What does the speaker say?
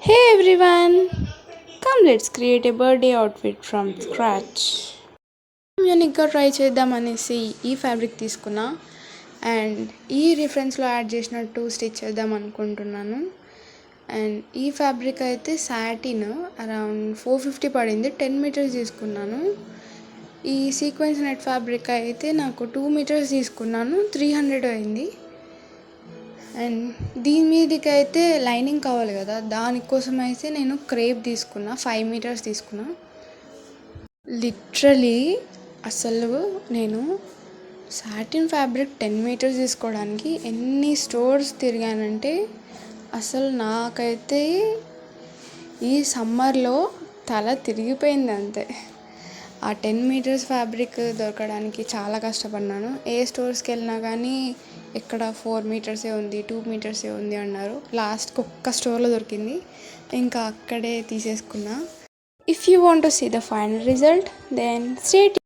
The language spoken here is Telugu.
Hey everyone! Come let's create a birthday outfit from scratch. యూనిక్గా ట్రై చేద్దామనేసి ఈ ఫ్యాబ్రిక్ తీసుకున్నా అండ్ ఈ రిఫరెన్స్లో యాడ్ చేసినట్టు స్టిచ్ చేద్దాం అనుకుంటున్నాను. అండ్ ఈ ఫ్యాబ్రిక్ అయితే సాటిన్ అరౌండ్ 450 పడింది. 10 మీటర్స్ తీసుకున్నాను. ఈ సీక్వెన్స్ నెట్ ఫ్యాబ్రిక్ అయితే నాకు 2 మీటర్స్ తీసుకున్నాను, 300 అయింది. అండ్ దీని మీదకి అయితే లైనింగ్ కావాలి కదా, దానికోసం అయితే నేను క్రేప్ తీసుకున్నా, 5 మీటర్స్ తీసుకున్నా. లిటరలీ అసలు నేను సాటిన్ ఫ్యాబ్రిక్ 10 మీటర్స్ తీసుకోవడానికి ఎన్ని స్టోర్స్ తిరిగానంటే అసలు నాకైతే ఈ సమ్మర్లో తల తిరిగిపోయింది అంతే. ఆ 10 మీటర్స్ ఫ్యాబ్రిక్ దొరకడానికి చాలా కష్టపడినాను. ఏ స్టోర్స్కి వెళ్ళినా కానీ ఇక్కడ 4 మీటర్సే ఉంది, 2 మీటర్సే ఉంది అన్నారు. లాస్ట్కి ఒక్క స్టోర్లో దొరికింది, ఇంకా అక్కడే తీసేసుకున్నా. If you want to see the final result then stay